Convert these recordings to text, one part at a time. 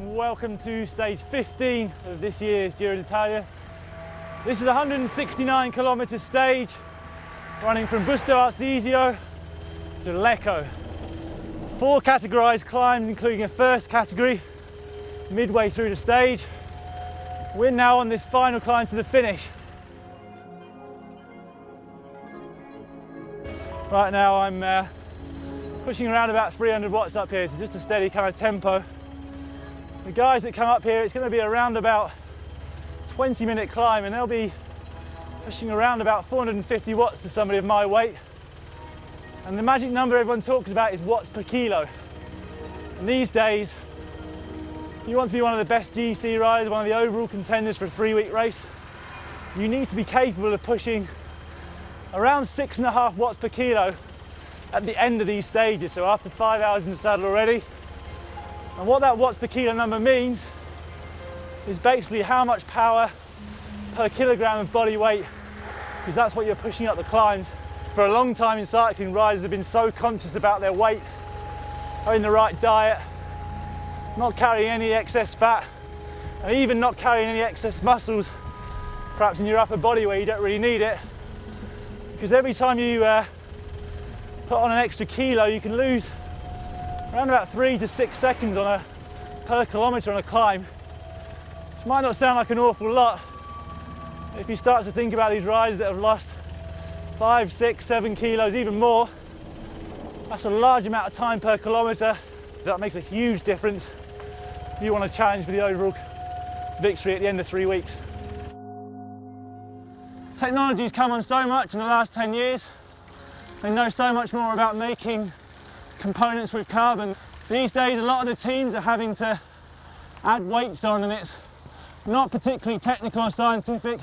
and welcome to stage 15 of this year's Giro d'Italia. This is a 169 kilometre stage running from Busto Arsizio to Lecco. 4 categorised climbs, including a first category midway through the stage. We're now on this final climb to the finish. Right now I'm pushing around about 300 watts up here, so just a steady kind of tempo. The guys that come up here, it's going to be around about 20-minute climb, and they'll be pushing around about 450 watts to somebody of my weight. And the magic number everyone talks about is watts per kilo. And these days, if you want to be one of the best GC riders, one of the overall contenders for a 3-week race, you need to be capable of pushing around 6.5 watts per kilo at the end of these stages, so after 5 hours in the saddle already. And what that watts per kilo number means is basically how much power per kilogram of body weight, because that's what you're pushing up the climbs. For a long time in cycling, riders have been so conscious about their weight, having the right diet, not carrying any excess fat, and even not carrying any excess muscles, perhaps in your upper body where you don't really need it. Because every time you put on an extra kilo, you can lose around about 3 to 6 seconds per kilometre on a climb, which might not sound like an awful lot. If you start to think about these riders that have lost 5, 6, 7 kilos, even more, that's a large amount of time per kilometre. That makes a huge difference if you want to challenge for the overall victory at the end of 3 weeks. Technology's come on so much in the last 10 years. They know so much more about making components with carbon. These days, a lot of the teams are having to add weights on, and it's not particularly technical or scientific.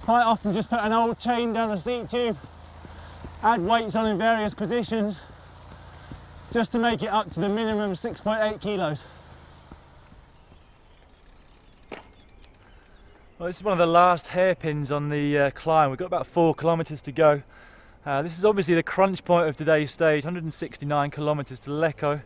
Quite often just put an old chain down the seat tube, add weights on in various positions, just to make it up to the minimum 6.8 kilos. Well, this is one of the last hairpins on the climb. We've got about 4 kilometres to go. This is obviously the crunch point of today's stage, 169 kilometres to Lecco.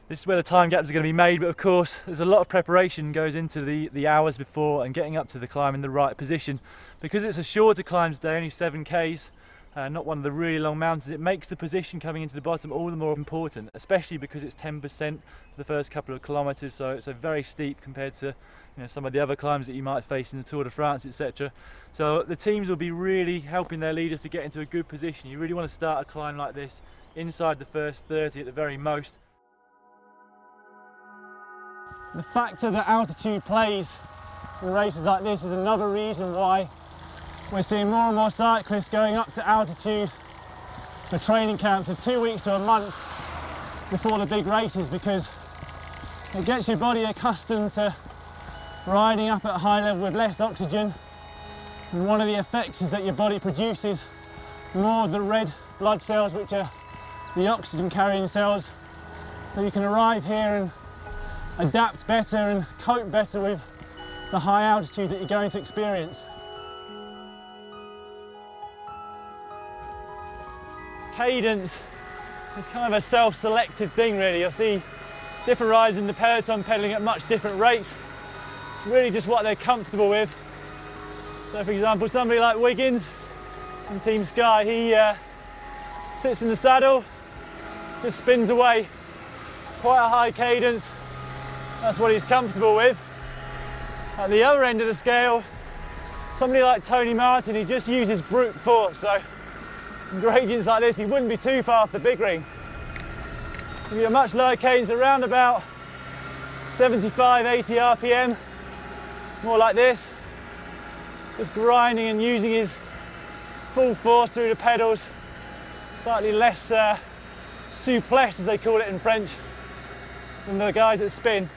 This is where the time gaps are going to be made, but of course there's a lot of preparation goes into the hours before and getting up to the climb in the right position. Because it's a shorter climb today, only 7 k's, not one of the really long mountains, it makes the position coming into the bottom all the more important, especially because it's 10% for the first couple of kilometres, so it's very steep compared to some of the other climbs that you might face in the Tour de France, etc. So the teams will be really helping their leaders to get into a good position. You really want to start a climb like this inside the first 30 at the very most. The factor that altitude plays in races like this is another reason why we're seeing more and more cyclists going up to altitude for training camps of 2 weeks to a month before the big races, because it gets your body accustomed to riding up at a high level with less oxygen, and one of the effects is that your body produces more of the red blood cells, which are the oxygen carrying cells, so you can arrive here and adapt better and cope better with the high altitude that you're going to experience. Cadence is kind of a self-selected thing, really. You'll see different riders in the peloton pedaling at much different rates. Really just what they're comfortable with. So for example, somebody like Wiggins from Team Sky, he sits in the saddle, just spins away, quite a high cadence. That's what he's comfortable with. At the other end of the scale, somebody like Tony Martin, he just uses brute force. So in gradients like this, he wouldn't be too far off the big ring. Give you a much lower cadence, around about 75, 80 RPM, more like this. Just grinding and using his full force through the pedals. Slightly less souplesse, as they call it in French, than the guys that spin.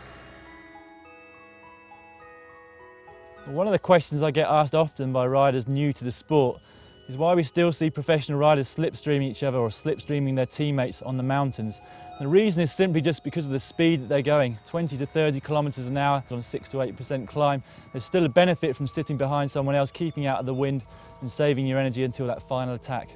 One of the questions I get asked often by riders new to the sport is why we still see professional riders slipstreaming each other or slipstreaming their teammates on the mountains. And the reason is simply just because of the speed that they're going, 20 to 30 kilometres an hour on a 6 to 8% climb. There's still a benefit from sitting behind someone else, keeping out of the wind and saving your energy until that final attack.